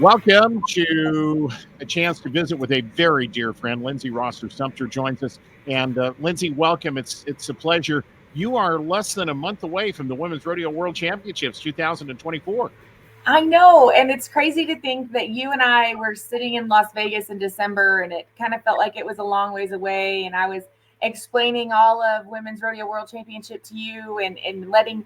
Welcome to a chance to visit with a very dear friend. Linsay Rosser Sumpter joins us. And Linsay, welcome. It's a pleasure. You are less than a month away from the Women's Rodeo World Championships 2024. I know, and it's crazy to think that you and I were sitting in Las Vegas in December, and it kind of felt like it was a long ways away. And I was explaining all of Women's Rodeo World Championship to you, and letting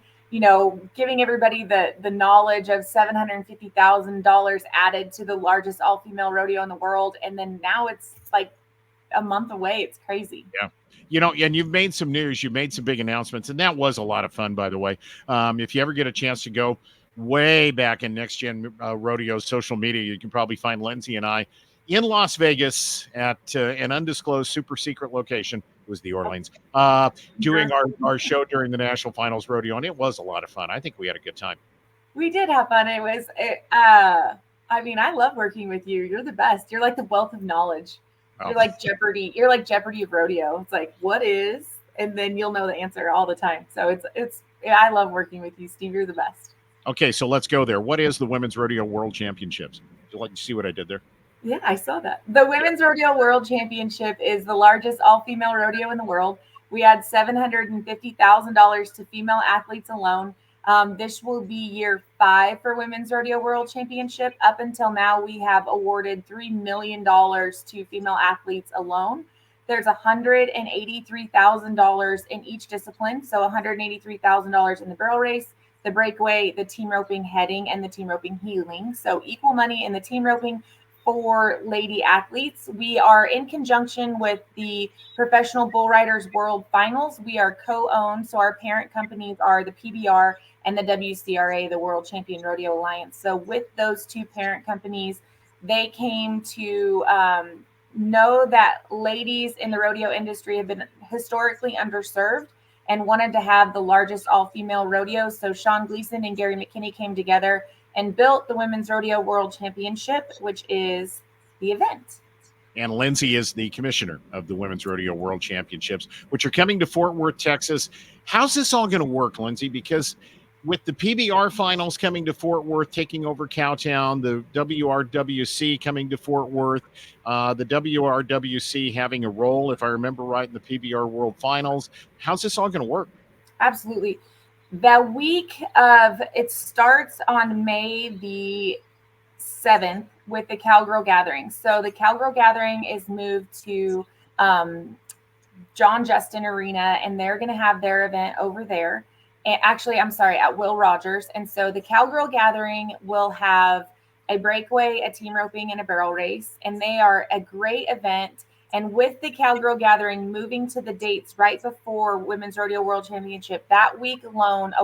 giving everybody the knowledge of $750,000 added to the largest all female rodeo in the world. And then now it's like a month away. It's crazy. Yeah. And you've made some news, you've made some big announcements, and that was a lot of fun, by the way. If you ever get a chance to go way back in Next Gen Rodeo social media, you can probably find Linsay and I in Las Vegas at an undisclosed super secret location. It was the Orleans, doing our show during the National Finals Rodeo, and it was a lot of fun. I think we had a good time. We did have fun. I mean, I love working with you. You're the best. You're like the wealth of knowledge. Oh. You're like Jeopardy. You're like Jeopardy of rodeo. It's like, what is? And then you'll know the answer all the time. So I love working with you, Steve. You're the best. Okay, so let's go there. What is the Women's Rodeo World Championships? Did you see what I did there? Yeah, I saw that. The Women's Rodeo World Championship is the largest all-female rodeo in the world. We had $750,000 to female athletes alone. This will be year 5 for Women's Rodeo World Championship. Up until now, we have awarded $3 million to female athletes alone. There's $183,000 in each discipline. So $183,000 in the barrel race, the breakaway, the team roping heading, and the team roping heeling. So equal money in the team roping for lady athletes. We are in conjunction with the Professional Bull Riders World Finals. We are co-owned. So our parent companies are the PBR and the WCRA, the World Champion Rodeo Alliance. So with those two parent companies, they came to know that ladies in the rodeo industry have been historically underserved and wanted to have the largest all-female rodeo. So Sean Gleason and Gary McKinney came together and built the Women's Rodeo World Championship, which is the event. And Linsay is the commissioner of the Women's Rodeo World Championships, which are coming to Fort Worth, Texas. How's this all going to work, Linsay? Because with the PBR finals coming to Fort Worth, taking over Cowtown, the WRWC coming to Fort Worth, the WRWC having a role, if I remember right, in the PBR World Finals. How's this all going to work? Absolutely. The week of it starts on May the 7th with the Cowgirl Gathering. So the Cowgirl Gathering is moved to John Justin Arena, and they're going to have their event over there. And actually, I'm sorry, at Will Rogers. And so the Cowgirl Gathering will have a breakaway, a team roping, and a barrel race. And they are a great event. And with the Cowgirl Gathering moving to the dates right before Women's Rodeo World Championship, that week alone,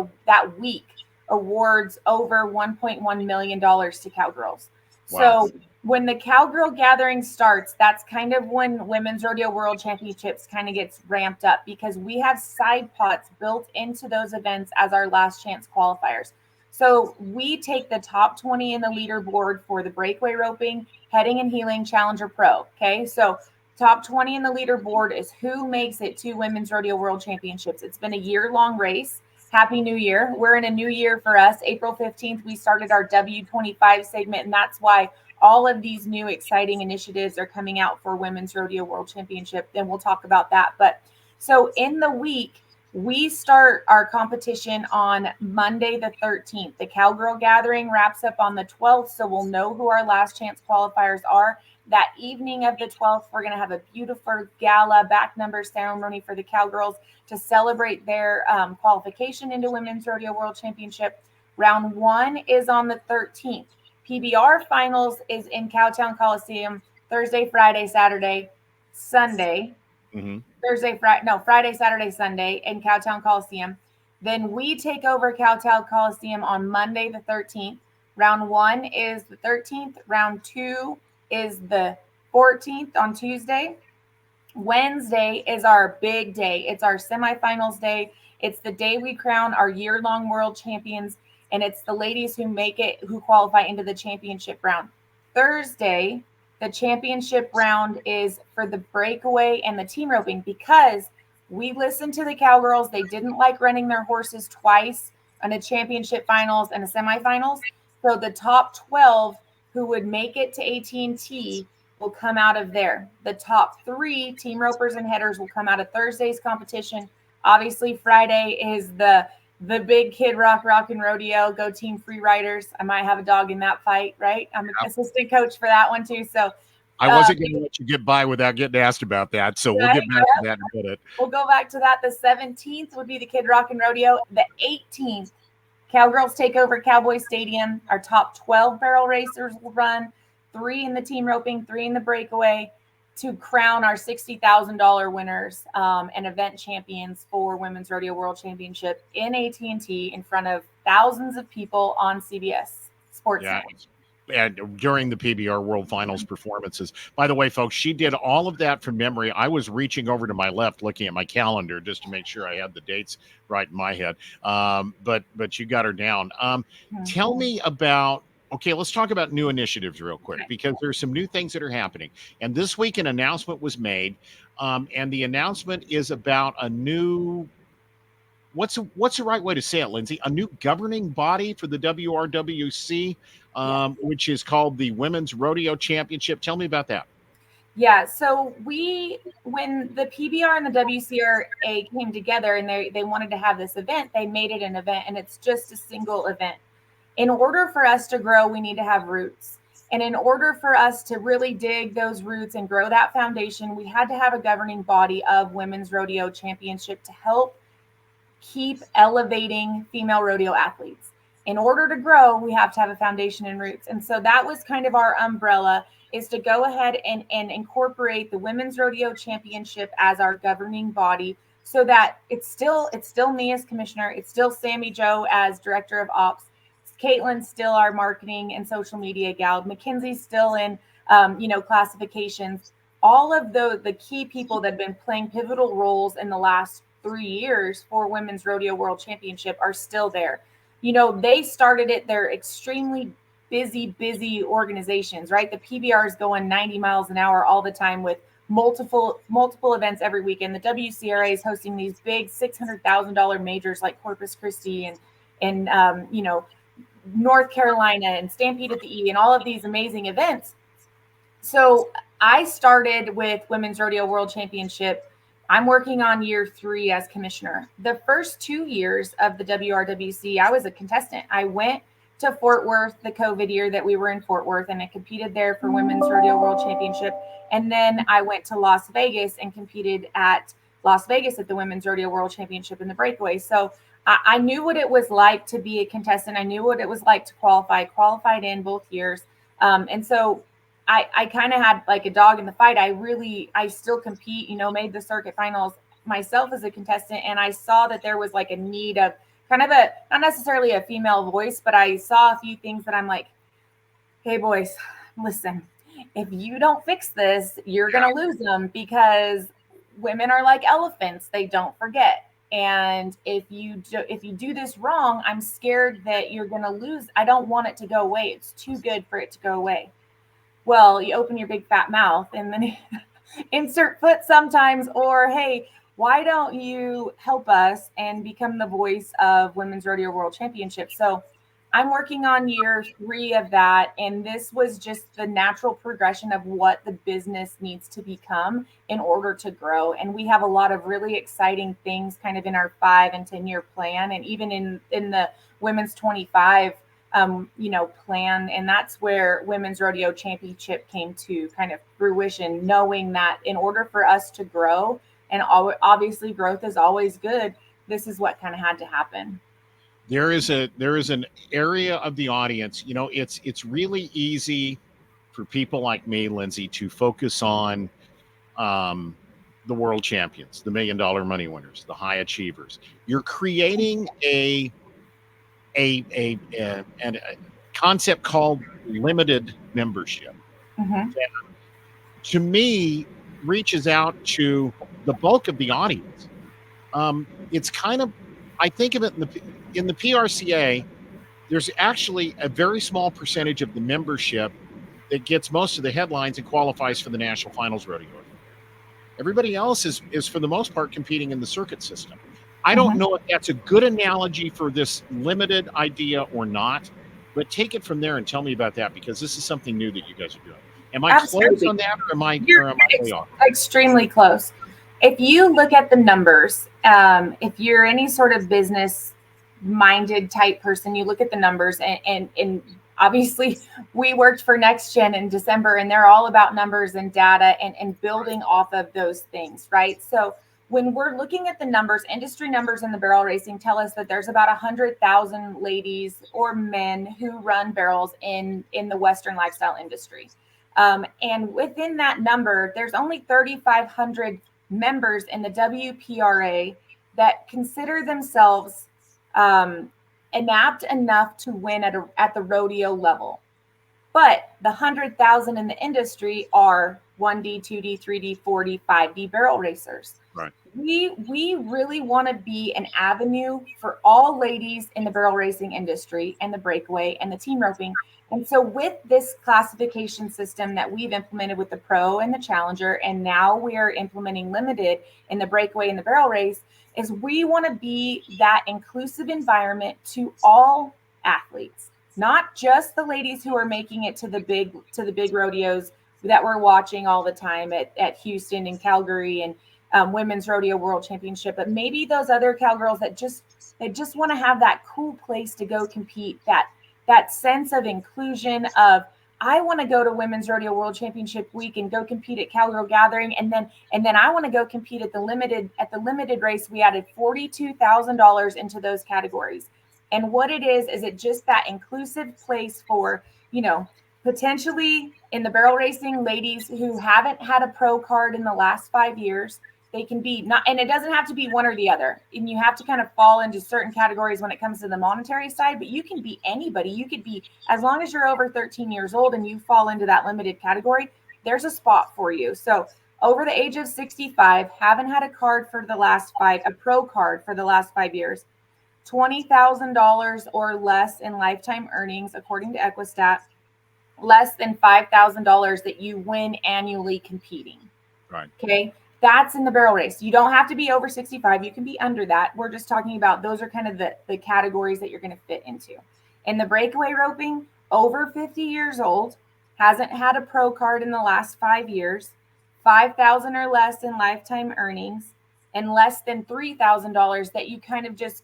awards over $1.1 million to cowgirls. Wow. So when the Cowgirl Gathering starts, that's kind of when Women's Rodeo World Championships kind of gets ramped up, because we have side pots built into those events as our last chance qualifiers. So we take the top 20 in the leaderboard for the breakaway roping, heading and heeling, Challenger Pro. Okay, so top 20 in the leaderboard is who makes it to Women's Rodeo World Championships. It's been a year-long race. Happy New Year. We're in a new year for us. April 15th, we started our W25 segment, and that's why all of these new exciting initiatives are coming out for Women's Rodeo World Championship. And we'll talk about that. But so in the week, we start our competition on Monday the 13th. The Cowgirl Gathering wraps up on the 12th, so we'll know who our last chance qualifiers are. That evening of the 12th, we're going to have a beautiful gala back number ceremony for the Cowgirls to celebrate their qualification into Women's Rodeo World Championship. Round 1 is on the 13th. PBR finals is in Cowtown Coliseum Thursday, Friday, Saturday, Sunday. Mm-hmm. Friday, Saturday, Sunday in Cowtown Coliseum. Then we take over Cowtown Coliseum on Monday the 13th. Round 1 is the 13th. Round 2 is the 14th on Tuesday. Wednesday is our big day. It's our semifinals day. It's the day we crown our year-long world champions, and it's the ladies who qualify into the championship round. Thursday, the championship round is for the breakaway and the team roping, because we listened to the Cowgirls. They didn't like running their horses twice on a championship finals and a semifinals. So the top 12 who would make it to AT&T will come out of there. The top 3 team ropers and headers will come out of Thursday's competition. Obviously, Friday is the big Kid Rock Rockin' Rodeo. Go Team Free Riders. I might have a dog in that fight, right? I'm an assistant coach for that one too. So I wasn't going to let you get by without getting asked about that. So we'll get back to that in a minute. We'll go back to that. The 17th would be the Kid Rockin' Rodeo. The 18th, Cowgirls take over Cowboy Stadium. Our top 12 barrel racers will run, 3 in the team roping, 3 in the breakaway, to crown our $60,000 winners and event champions for Women's Rodeo World Championship in AT&T in front of thousands of people on CBS Sports Network. And during the PBR World Finals performances. By the way, folks, she did all of that from memory. I was reaching over to my left, looking at my calendar just to make sure I had the dates right in my head. But you got her down. Tell me about, okay, let's talk about new initiatives real quick, because there's some new things that are happening. And this week an announcement was made, and the announcement is about a new, what's the right way to say it, Linsay? A new governing body for the WRWC, which is called the Women's Rodeo Championship. Tell me about that. Yeah, so when the PBR and the WCRA came together and they wanted to have this event, they made it an event, and it's just a single event. In order for us to grow, we need to have roots. And in order for us to really dig those roots and grow that foundation, we had to have a governing body of Women's Rodeo Championship to help keep elevating female rodeo athletes. In order to grow, we have to have a foundation and roots. And so that was kind of our umbrella, is to go ahead and incorporate the Women's Rodeo Championship as our governing body, so that it's still me as commissioner, it's still Sammy Joe as director of ops, Caitlin's still our marketing and social media gal, Mackenzie's still in classifications. All of the key people that have been playing pivotal roles in the last 3 years for Women's Rodeo World Championship are still there. They started it. They're extremely busy organizations, right? The PBR is going 90 miles an hour all the time with multiple events every weekend. The WCRA is hosting these big $600,000 majors like Corpus Christi and North Carolina and Stampede at the E and all of these amazing events. So I started with Women's Rodeo World Championship. I'm working on year 3 as commissioner. The first 2 years of the WRWC, I was a contestant. I went to Fort Worth the COVID year that we were in Fort Worth, and I competed there for Women's Rodeo World Championship. And then I went to Las Vegas and competed at Las Vegas at the Women's Rodeo World Championship in the breakaway. So I knew what it was like to be a contestant. I knew what it was like to qualified in both years. And so I kind of had like a dog in the fight. I still compete, made the circuit finals myself as a contestant. And I saw that there was like a need of kind of not necessarily a female voice, but I saw a few things that I'm like, hey boys, listen, if you don't fix this, you're going to lose them, because women are like elephants. They don't forget. And if you do this wrong, I'm scared that you're going to lose. I don't want it to go away. It's too good for it to go away. Well, you open your big fat mouth and then insert foot sometimes, or, hey, why don't you help us and become the voice of Women's Rodeo World Championship? So I'm working on year 3 of that. And this was just the natural progression of what the business needs to become in order to grow. And we have a lot of really exciting things kind of in our 5 and 10 year plan. And even in the Women's 25 plan. And that's where Women's Rodeo Championship came to kind of fruition, knowing that in order for us to grow, and obviously growth is always good, this is what kind of had to happen. There is an area of the audience, it's really easy for people like me, Linsay, to focus on the world champions, the $1 million money winners, the high achievers. You're creating a concept called limited membership. Mm-hmm. That, to me, reaches out to the bulk of the audience. It's kind of, I think of it in the PRCA, there's actually a very small percentage of the membership that gets most of the headlines and qualifies for the national finals rodeo. Everybody else is for the most part competing in the circuit system. I don't know if that's a good analogy for this limited idea or not, But take it from there and tell me about that, because this is something new that you guys are doing. Am I close Absolutely. on that, or am I way off? Extremely close. If you look at the numbers, if you're any sort of business minded type person, you look at the numbers, and obviously we worked for Next Gen in December, and they're all about numbers and data and building off of those things, right? So when we're looking at the numbers, industry numbers in the barrel racing tell us that there's about 100,000 ladies or men who run barrels in the Western lifestyle industry. And within that number, there's only 3,500 members in the WPRA that consider themselves inept enough to win at the rodeo level. But the 100,000 in the industry are 1D, 2D, 3D, 4D, 5D barrel racers. Right. We really want to be an avenue for all ladies in the barrel racing industry and the breakaway and the team roping. And so with this classification system that we've implemented with the pro and the challenger, and now we are implementing limited in the breakaway and the barrel race, is we want to be that inclusive environment to all athletes, not just the ladies who are making it to the big rodeos that we're watching all the time at Houston and Calgary and Women's Rodeo World Championship, but maybe those other cowgirls that just want to have that cool place to go compete, that sense of inclusion of, I want to go to Women's Rodeo World Championship week and go compete at Cowgirl Gathering, and then I want to go compete at the limited race. We added $42,000 into those categories. And what it is it just that inclusive place for, potentially in the barrel racing, ladies who haven't had a pro card in the last 5 years. They can be not, and it doesn't have to be one or the other. And you have to kind of fall into certain categories when it comes to the monetary side, but you can be anybody. You could be, as long as you're over 13 years old and you fall into that limited category, there's a spot for you. So over the age of 65, haven't had a pro card for the last 5 years, $20,000 or less in lifetime earnings, according to Equistat, less than $5,000 that you win annually competing. Right. Okay. That's in the barrel race. You don't have to be over 65. You can be under that. We're just talking about those are kind of the categories that you're going to fit into. In the breakaway roping, over 50 years old, hasn't had a pro card in the last 5 years, 5,000 or less in lifetime earnings, and less than $3,000 that you kind of just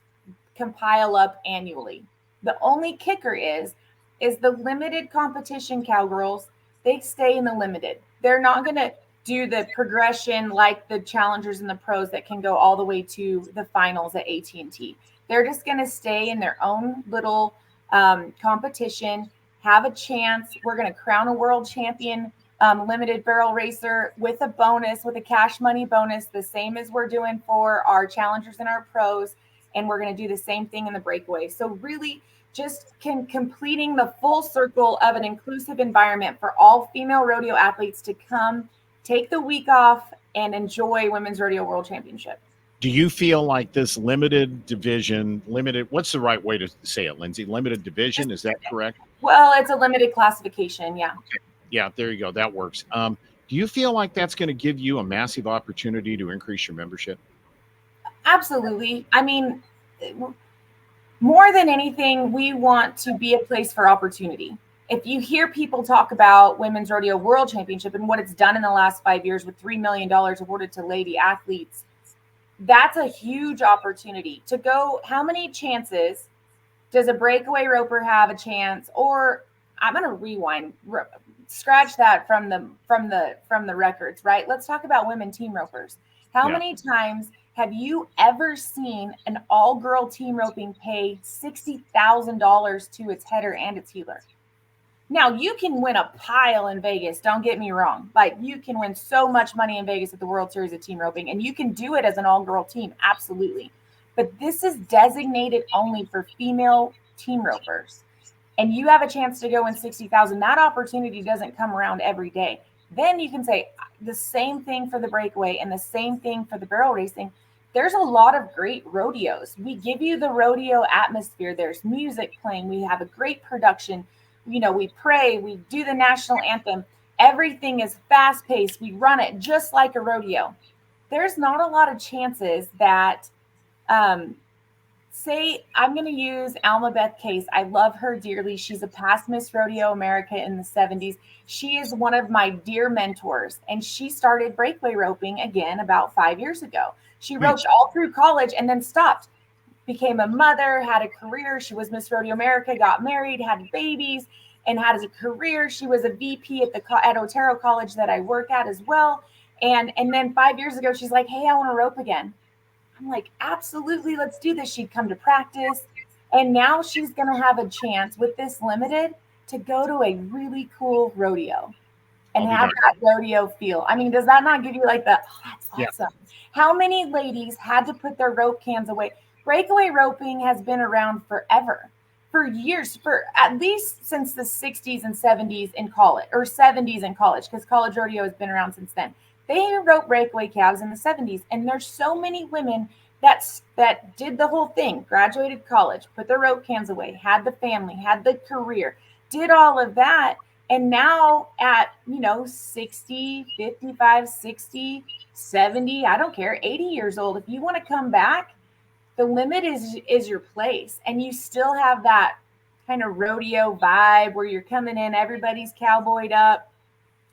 compile up annually. The only kicker is the limited competition cowgirls. They stay in the limited. They're not going to do the progression like the challengers and the pros that can go all the way to the finals at AT&T. They're just going to stay in their own little competition, have a chance. We're going to crown a world champion limited barrel racer with a bonus, with a cash money bonus, the same as we're doing for our challengers and our pros. And we're going to do the same thing in the breakaway. So really just completing the full circle of an inclusive environment for all female rodeo athletes to come take the week off and enjoy Women's Rodeo World Championship. Do you feel like this limited division, what's the right way to say it, Linsay? Limited division, is that correct? Well, it's a limited classification, yeah. Okay. Yeah, there you go. That works. Do you feel like that's going to give you a massive opportunity to increase your membership? Absolutely. I mean, more than anything, we want to be a place for opportunity. If you hear people talk about Women's Rodeo World Championship and what it's done in the last 5 years with $3 million awarded to lady athletes, that's a huge opportunity to go. How many chances does a breakaway roper have a chance? Or I'm going to rewind, scratch that from the records, right? Let's talk about women team ropers. How many times have you ever seen an all-girl team roping pay $60,000 to its header and its heeler? Now, you can win a pile in Vegas. Don't get me wrong. Like, you can win so much money in Vegas at the World Series of Team Roping, and you can do it as an all-girl team. Absolutely. But this is designated only for female team ropers. And you have a chance to go in 60,000. That opportunity doesn't come around every day. Then you can say the same thing for the breakaway and the same thing for the barrel racing. There's a lot of great rodeos. We give you the rodeo atmosphere. There's music playing. We have a great production. We pray, we do the national anthem. Everything is fast paced. We run it just like a rodeo. There's not a lot of chances that say I'm going to use Alma Beth Case. I love her dearly. She's a past Miss Rodeo America in the 70s. She is one of my dear mentors, and she started breakaway roping again about 5 years ago. She roped all through college and then stopped, became a mother, had a career. She was Miss Rodeo America, got married, had babies, and had a career. She was a VP at Otero College that I work at as well. And then 5 years ago, she's like, "Hey, I want to rope again." I'm like, absolutely, let's do this. She'd come to practice. And now she's going to have a chance with this limited to go to a really cool rodeo and have that rodeo feel. I mean, does that not give you like the, oh, that's awesome? Yeah. How many ladies had to put their rope cans away? Breakaway roping has been around forever, for years, for at least since the 60s and 70s in college, or 70s in college, because college rodeo has been around since then. They wrote breakaway calves in the 70s, and there's so many women that did the whole thing, graduated college, put their rope cans away, had the family, had the career, did all of that. And now at, 60, 55, 60, 70, I don't care, 80 years old, if you want to come back, the limit is your place. And you still have that kind of rodeo vibe where you're coming in, everybody's cowboyed up.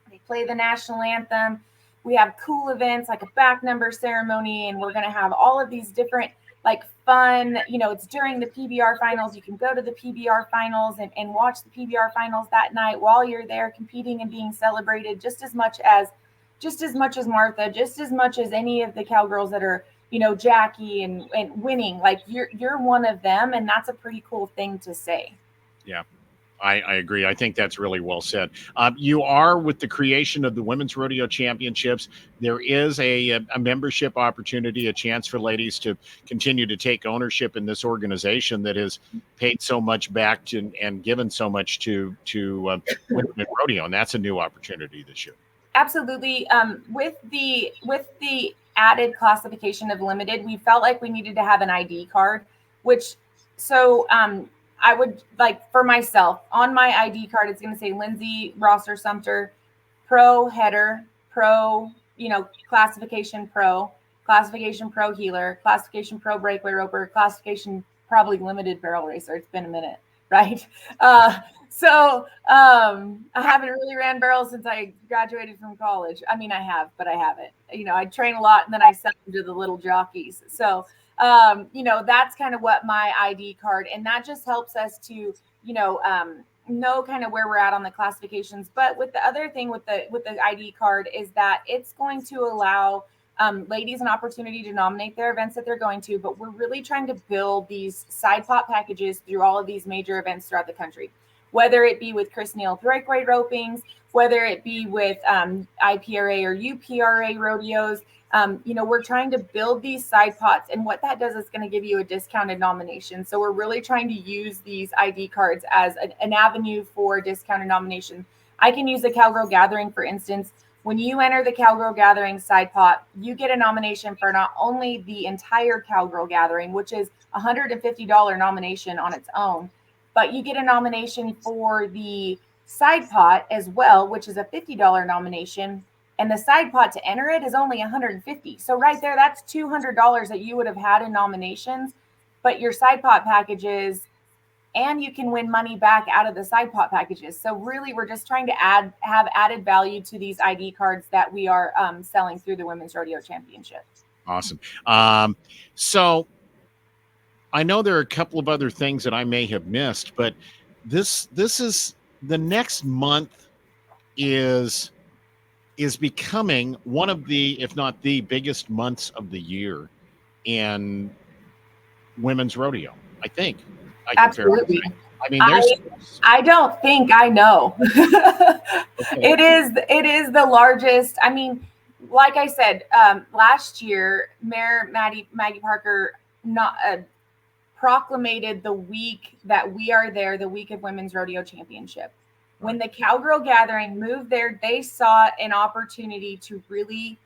They play the national anthem. We have cool events like a back number ceremony, and we're going to have all of these different like fun, it's during the PBR finals. You can go to the PBR finals and watch the PBR finals that night while you're there competing and being celebrated just as much as Martha, just as much as any of the cowgirls that are, Jackie and winning. Like you're one of them, and that's a pretty cool thing to say. Yeah. I agree. I think that's really well said. You are with the creation of the Women's Rodeo Championships. There is a membership opportunity, a chance for ladies to continue to take ownership in this organization that has paid so much back to and given so much to women in rodeo, and that's a new opportunity this year. Absolutely. With the added classification of limited, we felt like we needed to have an ID card, I would like for myself on my ID card, it's going to say Linsay Rosser Sumpter, pro header, pro, classification pro healer, classification pro breakaway roper, classification probably limited barrel racer. It's been a minute, right? So I haven't really ran barrels since I graduated from college. I mean, I have, but I haven't. I train a lot and then I sell them to the little jockeys. So that's kind of what my ID card, and that just helps us to, know kind of where we're at on the classifications. But with the other thing with the ID card is that it's going to allow ladies an opportunity to nominate their events that they're going to, but we're really trying to build these side pot packages through all of these major events throughout the country, whether it be with Chris Neal breakaway ropings, whether it be with IPRA or UPRA rodeos. We're trying to build these side pots, and what that does is going to give you a discounted nomination. So we're really trying to use these ID cards as an avenue for discounted nomination. I can use the Cowgirl Gathering, for instance. When you enter the Cowgirl Gathering side pot, you get a nomination for not only the entire Cowgirl Gathering, which is a $150 nomination on its own, but you get a nomination for the side pot as well, which is a $50 nomination. And the side pot to enter it is only $150. So right there, that's $200 that you would have had in nominations, but your side pot packages, and you can win money back out of the side pot packages. So really, we're just trying to have added value to these ID cards that we are selling through the Women's Rodeo Championship. Awesome. So I know there are a couple of other things that I may have missed, but this is the next month is becoming one of the, if not the biggest months of the year in women's rodeo. I think. Absolutely. I mean, I don't think I know. Okay. It is the largest. I mean, like I said, last year, Mayor Maggie Parker proclamated the week that we are there, the week of Women's Rodeo Championship. When the Cowgirl Gathering moved there, they saw an opportunity to really,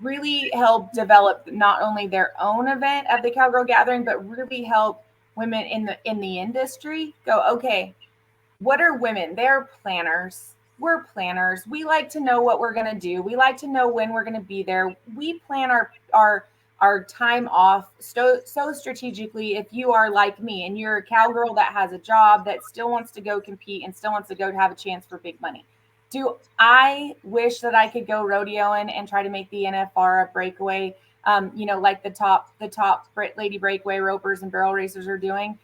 really help develop not only their own event of the Cowgirl Gathering, but really help women in the industry go, okay, what are women? They're planners. We're planners. We like to know what we're going to do. We like to know when we're going to be there. We plan our our time off so strategically. If you are like me and you're a cowgirl that has a job that still wants to go compete and still wants to go to have a chance for big money, do I wish that I could go rodeoing and try to make the NFR a breakaway, like the top lady breakaway ropers and barrel racers are doing?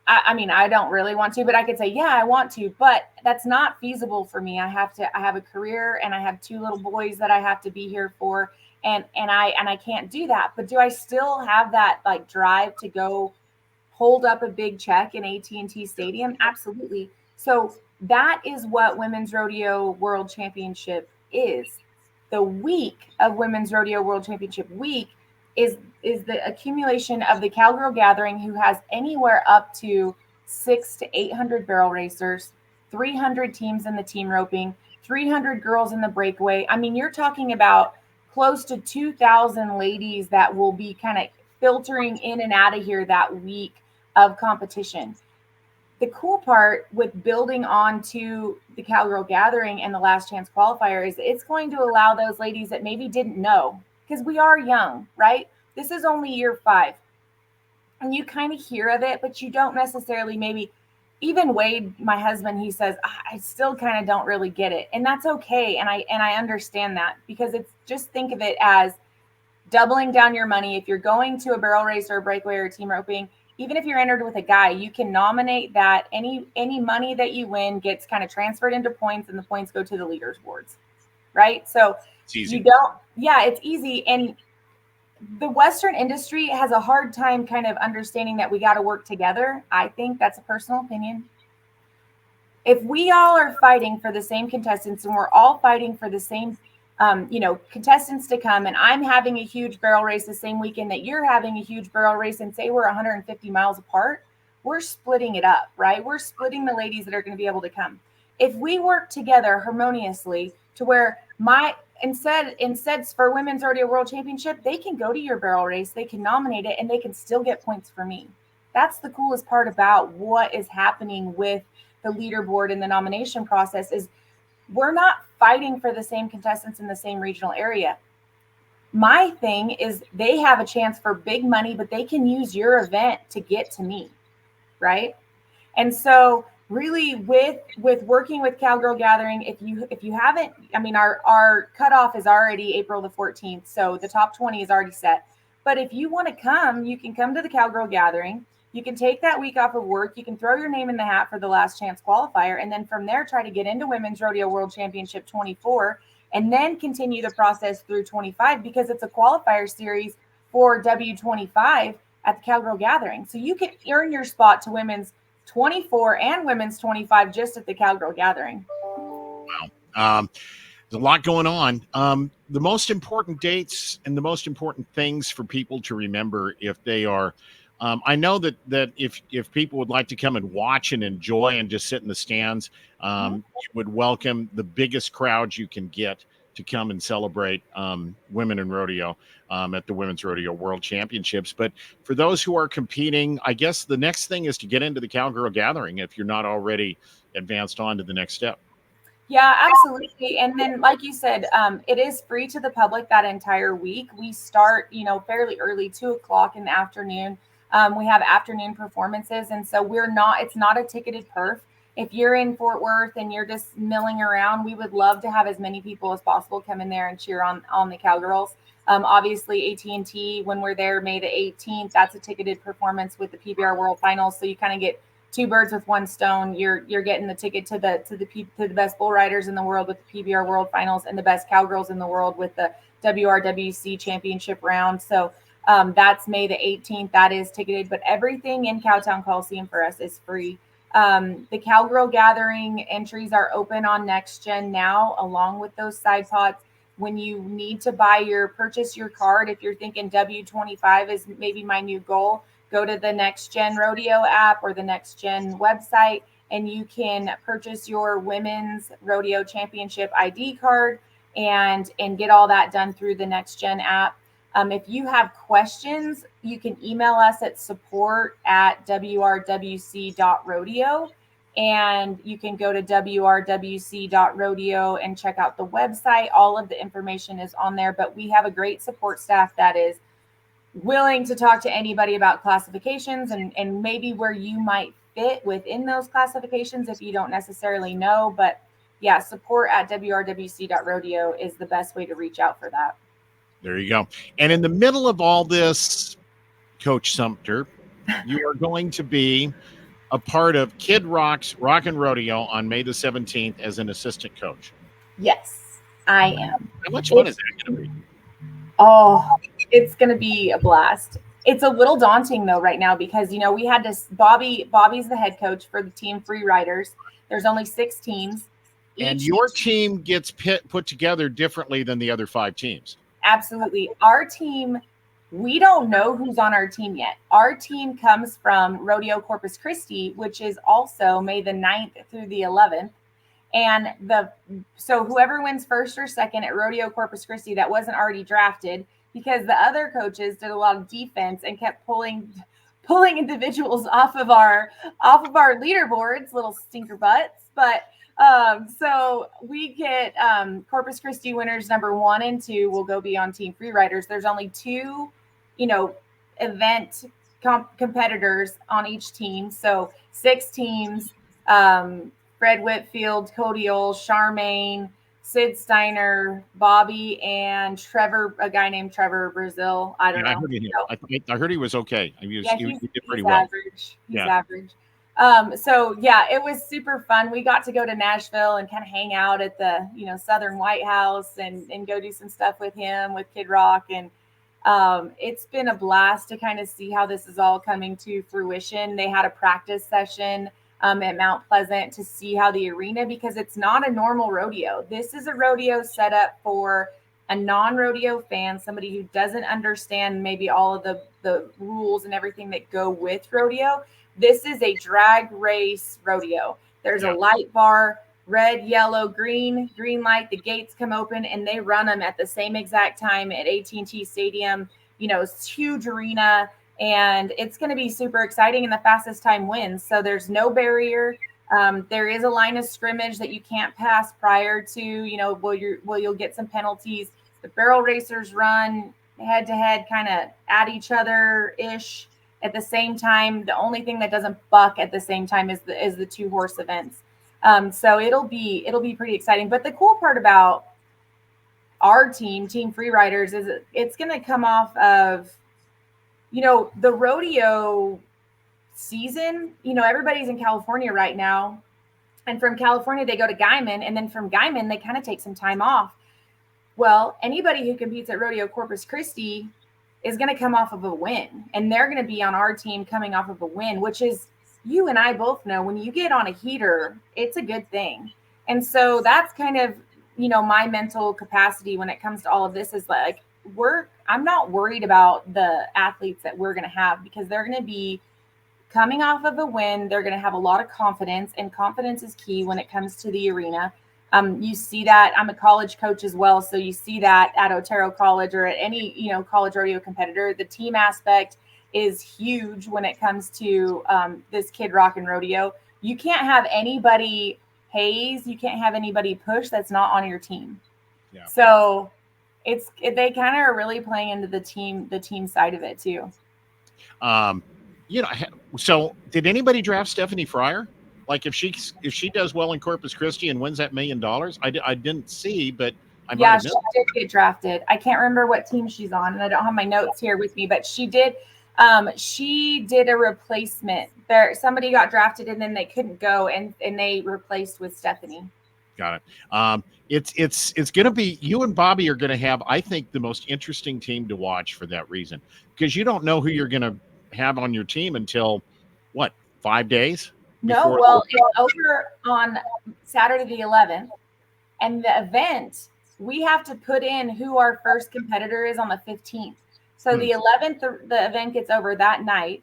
I mean, I don't really want to, but I could say, yeah, I want to, but that's not feasible for me. I have a career and I have 2 little boys that I have to be here for. And I can't do that. But do I still have that like drive to go hold up a big check in AT&T Stadium? Absolutely. So that is what Women's Rodeo World Championship is. The week of Women's Rodeo World Championship week is the accumulation of the Cowgirl Gathering, who has anywhere up to 600 to 800 barrel racers, 300 teams in the team roping, 300 girls in the breakaway. I mean, you're talking about close to 2,000 ladies that will be kind of filtering in and out of here that week of competition. The cool part with building on to the Cowgirl Gathering and the Last Chance Qualifier is it's going to allow those ladies that maybe didn't know, because we are young, right? This is only year 5. And you kind of hear of it, but you don't necessarily maybe. Even Wade, my husband, he says, I still kind of don't really get it. And that's okay. And I understand that, because it's just, think of it as doubling down your money. If you're going to a barrel race or a breakaway or team roping, even if you're entered with a guy, you can nominate that. Any money that you win gets kind of transferred into points, and the points go to the leaders boards, right? So It's easy. it's easy. And the Western industry has a hard time kind of understanding that we got to work together. I think that's a personal opinion. If we all are fighting for the same contestants and we're all fighting for the same contestants to come, and I'm having a huge barrel race the same weekend that you're having a huge barrel race, and say we're 150 miles apart, we're splitting it up, right? We're splitting the ladies that are going to be able to come. If we work together harmoniously to where instead for Women's Rodeo World Championship, they can go to your barrel race, they can nominate it, and they can still get points for me. That's the coolest part about what is happening with the leaderboard and the nomination process, is we're not fighting for the same contestants in the same regional area. My thing is they have a chance for big money, but they can use your event to get to me, right? And so really with working with Cowgirl Gathering, if you haven't, I mean, our cutoff is already April the 14th, so the top 20 is already set. But if you want to come, you can come to the Cowgirl Gathering. You can take that week off of work. You can throw your name in the hat for the Last Chance Qualifier, and then from there try to get into Women's Rodeo World Championship 24, and then continue the process through 25, because it's a qualifier series for W25 at the Cowgirl Gathering. So you can earn your spot to Women's 24 and Women's 25 just at the Cowgirl Gathering. Wow. There's a lot going on. The most important dates and the most important things for people to remember if they are I know that if people would like to come and watch and enjoy and just sit in the stands, you would welcome the biggest crowds you can get to come and celebrate women in rodeo at the Women's Rodeo World Championships. But for those who are competing, I guess the next thing is to get into the Cowgirl Gathering if you're not already advanced on to the next step. Yeah, absolutely. And then, like you said, it is free to the public that entire week. We start, fairly early, 2:00 in the afternoon. We have afternoon performances. And so it's not a ticketed perf. If you're in Fort Worth and you're just milling around, we would love to have as many people as possible come in there and cheer on the Cowgirls. Obviously AT&T, when we're there May the 18th, that's a ticketed performance with the PBR World Finals. So you kind of get 2 birds with 1 stone. You're getting the ticket to the best bull riders in the world with the PBR World Finals, and the best cowgirls in the world with the WRWC championship round. So that's May the 18th. That is ticketed, but everything in Cowtown Coliseum for us is free. The Cowgirl Gathering entries are open on Next Gen now, along with those side pots. When you need to purchase your card, if you're thinking W25 is maybe my new goal, go to the Next Gen Rodeo app or the Next Gen website, and you can purchase your Women's Rodeo Championship ID card and get all that done through the Next Gen app. If you have questions, you can email us at support@wrwc.rodeo, and you can go to wrwc.rodeo and check out the website. All of the information is on there, but we have a great support staff that is willing to talk to anybody about classifications and maybe where you might fit within those classifications if you don't necessarily know. But yeah, support at WRWC.rodeo is the best way to reach out for that. There you go. And in the middle of all this, Coach Sumpter, you are going to be a part of Kid Rock's Rock and Rodeo on May the 17th as an assistant coach. Yes, I am. How much fun is that going to be? Oh, it's going to be a blast. It's a little daunting though right now because, you know, we had this Bobby's the head coach for the team Free Riders. There's only 6 teams. And your team gets put together differently than the other 5 teams. Absolutely. Our team, we don't know who's on our team yet. Our team comes from Rodeo Corpus Christi, which is also May the 9th through the 11th. And so whoever wins first or second at Rodeo Corpus Christi that wasn't already drafted, because the other coaches did a lot of defense and kept pulling individuals off of our leaderboards, little stinker butts. But so we get Corpus Christi winners number 1 and 2 will go be on Team Free Riders. There's only 2, event competitors on each team. So 6 teams. Fred Whitfield, Cody Oles, Charmaine, Sid Steiner, Bobby, and Trevor, a guy named Trevor Brazil. I don't know. I heard he was okay. He did pretty well. Average. He's average. So yeah, it was super fun. We got to go to Nashville and kind of hang out at the, Southern White House and go do some stuff with him, with Kid Rock. And it's been a blast to kind of see how this is all coming to fruition. They had a practice session at Mount Pleasant to see how the arena, because it's not a normal rodeo. This is a rodeo set up for a non-rodeo fan, somebody who doesn't understand maybe all of the rules and everything that go with rodeo. This is a drag race rodeo. There's a light bar, red, yellow, green light. The gates come open and they run them at the same exact time at AT&T Stadium. It's huge arena. And it's going to be super exciting, and the fastest time wins. So there's no barrier. There is a line of scrimmage that you can't pass prior to, you'll get some penalties. The barrel racers run head to head, kind of at each other ish at the same time. The only thing that doesn't buck at the same time is the 2-horse events. So it'll be pretty exciting. But the cool part about our Team Free Riders, is it's going to come off of, the rodeo season. Everybody's in California right now. And from California, they go to Guyman. And then from Guyman, they kind of take some time off. Well, anybody who competes at Rodeo Corpus Christi is going to come off of a win. And they're going to be on our team coming off of a win, which is, you and I both know, when you get on a heater, it's a good thing. And so that's kind of, my mental capacity when it comes to all of this is like, I'm not worried about the athletes that we're going to have, because they're going to be coming off of a win. They're going to have a lot of confidence, and confidence is key when it comes to the arena. You see that. I'm a college coach as well. So you see that at Otero College or at any, college rodeo competitor. The team aspect is huge when it comes to this Kid Rock and Rodeo. You can't have anybody haze. You can't have anybody push that's not on your team. Yeah. So they kind of are really playing into the team side of it too. So did anybody draft Stephanie Fryer? Like if she does well in Corpus Christi and wins that $1 million, I didn't see, but I might have she did get drafted. I can't remember what team she's on, and I don't have my notes here with me, but she did. She did a replacement. Somebody got drafted and then they couldn't go, and they replaced with Stephanie. Got it. It's going to be, you and Bobby are going to have, I think, the most interesting team to watch for that reason, because you don't know who you're going to have on your team until 5 days? No, well, it's over on Saturday the 11th, and the event, we have to put in who our first competitor is on the 15th. So the 11th, the event gets over that night.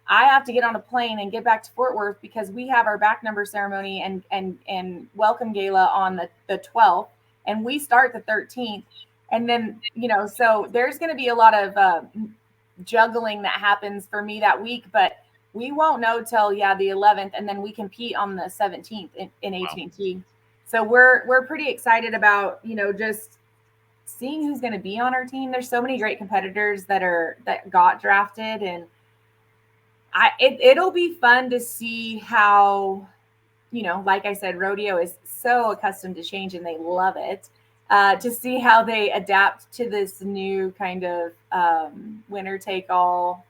I have to get on a plane and get back to Fort Worth because we have our back number ceremony and welcome gala on the 12th, and we start the 13th. And then, so there's going to be a lot of juggling that happens for me that week, but we won't know till the 11th, and then we compete on the 17th in AT&T. So we're pretty excited about, just seeing who's going to be on our team. There's so many great competitors that got drafted, and it'll be fun to see how, like I said, rodeo is so accustomed to change and they love it. To see how they adapt to this new kind of winner take all.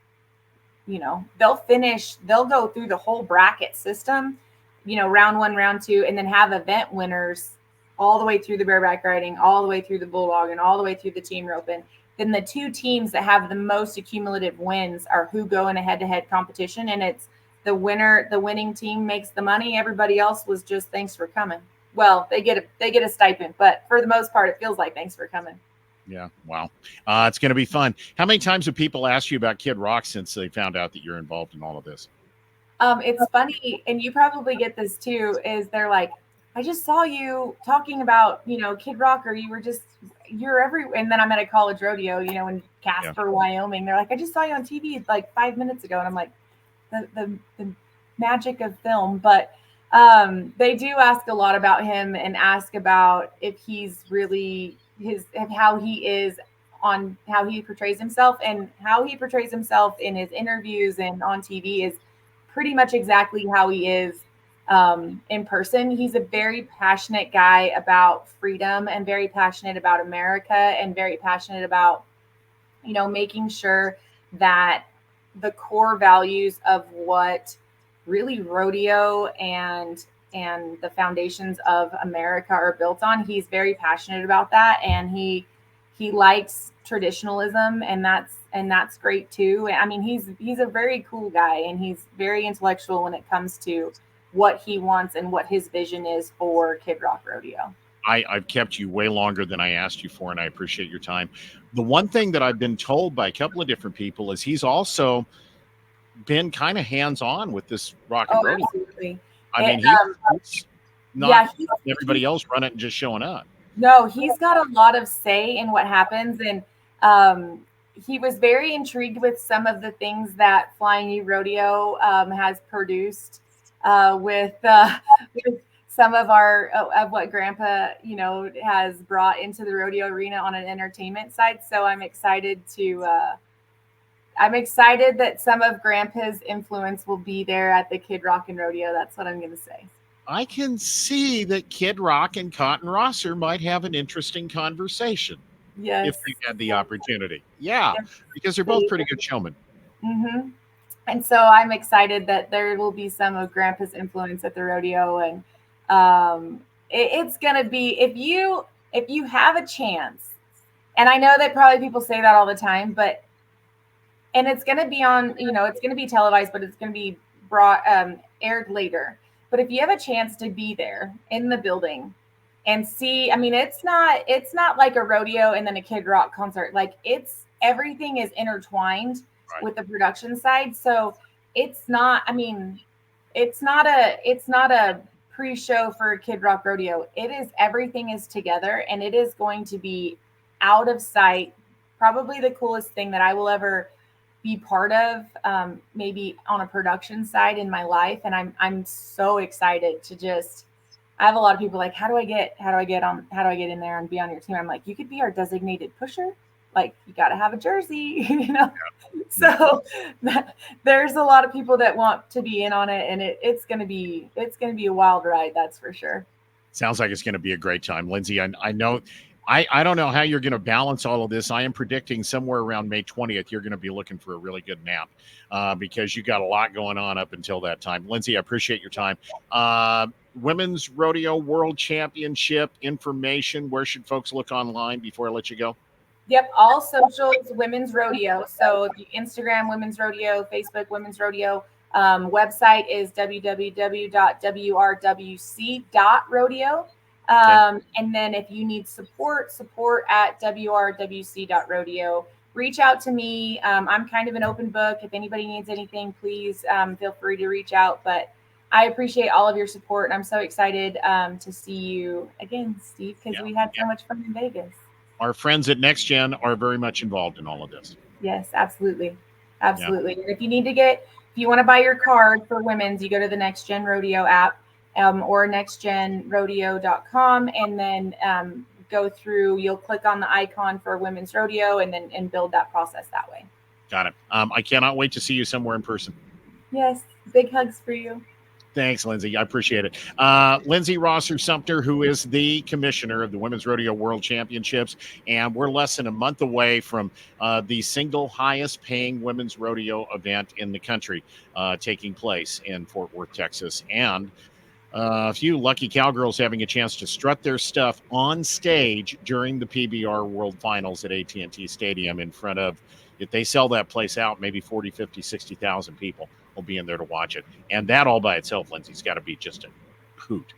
They'll go through the whole bracket system, round 1, round 2, and then have event winners all the way through the bareback riding, all the way through the bulldog, and all the way through the team roping. Then the 2 teams that have the most accumulative wins are who go in a head-to-head competition, and it's the winning team makes the money. Everybody else was just thanks for coming. Well, they get a stipend, but for the most part, it feels like thanks for coming. Yeah. Wow. It's going to be fun. How many times have people asked you about Kid Rock since they found out that you're involved in all of this? It's funny, and you probably get this too, is they're like, I just saw you talking about, Kid Rock, or you're everywhere. And then I'm at a college rodeo, in Casper, Wyoming. They're like, I just saw you on TV like 5 minutes ago. And I'm like, the magic of film. But they do ask a lot about him and ask about if he's really how he is on how he portrays himself, and how he portrays himself in his interviews and on TV is pretty much exactly how he is in person. He's a very passionate guy about freedom, and very passionate about America, and very passionate about, making sure that the core values of what really rodeo and the foundations of America are built on. He's very passionate about that, and he likes traditionalism, and that's great too. I mean, he's a very cool guy, and he's very intellectual when it comes to what he wants and what his vision is for Kid Rock Rodeo. I've kept you way longer than I asked you for, and I appreciate your time. The one thing that I've been told by a couple of different people is he's also been kind of hands-on with this rock and rodeo. Absolutely. I mean, he's not everybody else run it and just showing up. No, he's got a lot of say in what happens, and he was very intrigued with some of the things that Flying U Rodeo has produced with some of of what Grandpa has brought into the rodeo arena on an entertainment side. So I'm excited that some of Grandpa's influence will be there at the Kid Rock and Rodeo. That's what I'm going to say. I can see that Kid Rock and Cotton Rosser might have an interesting conversation. Yes. If they had the opportunity. Yeah, because they're both pretty good showmen. Mm-hmm. And so I'm excited that there will be some of Grandpa's influence at the rodeo. And it's going to be, if you have a chance, and I know that probably people say that all the time, and it's going to be on, it's going to be televised, but it's going to be aired later. But if you have a chance to be there in the building and see, I mean, it's not like a rodeo and then a Kid Rock concert. Like everything is intertwined with the production side. So it's not a pre-show for Kid Rock Rodeo. Everything is together, and it is going to be out of sight. Probably the coolest thing that I will ever be part of, maybe on a production side in my life. And I'm so excited to I have a lot of people like, how do I get in there and be on your team? I'm like, you could be our designated pusher. Like, you got to have a jersey, So there's a lot of people that want to be in on it, and it's going to be a wild ride. That's for sure. Sounds like it's going to be a great time. Linsay, I know, I don't know how you're going to balance all of this. I am predicting somewhere around May 20th, you're going to be looking for a really good nap because you got a lot going on up until that time. Linsay, I appreciate your time. Women's Rodeo World Championship information. Where should folks look online before I let you go? Yep, all socials, Women's Rodeo. So Instagram, Women's Rodeo, Facebook, Women's Rodeo. Website is www.wrwc.rodeo. And then if you need support at wrwc.rodeo. Reach out to me. I'm kind of an open book. If anybody needs anything, please feel free to reach out. But I appreciate all of your support, and I'm so excited to see you again, Steve, because we had so much fun in Vegas. Our friends at Next Gen are very much involved in all of this. Yes, absolutely. Absolutely. Yeah. And if you want to buy your card for women's, you go to the Next Gen Rodeo app or nextgenrodeo.com, and then go through, you'll click on the icon for women's rodeo and build that process that way. Got it. I cannot wait to see you somewhere in person. Yes. Big hugs for you. Thanks, Linsay. I appreciate it. Linsay Rosser-Sumpter, who is the commissioner of the Women's Rodeo World Championships, and we're less than a month away from the single highest paying women's rodeo event in the country taking place in Fort Worth, Texas. And a few lucky cowgirls having a chance to strut their stuff on stage during the PBR World Finals at AT&T Stadium in front of, if they sell that place out, maybe 40, 50, 60,000 people will be in there to watch it. And that all by itself, Lindsay's got to be just a hoot.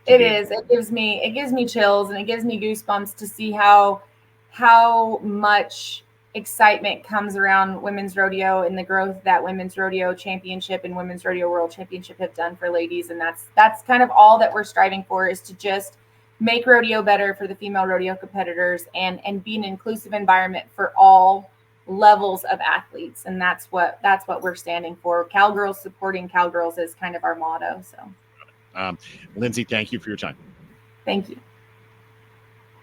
It is. It gives me chills and it gives me goosebumps to see how much excitement comes around women's rodeo and the growth that women's rodeo championship and women's rodeo world championship have done for ladies. And that's kind of all that we're striving for, is to just make rodeo better for the female rodeo competitors and be an inclusive environment for all levels of athletes. And that's what we're standing for. Cowgirls supporting cowgirls is kind of our motto. So Linsay, thank you for your time. Thank you.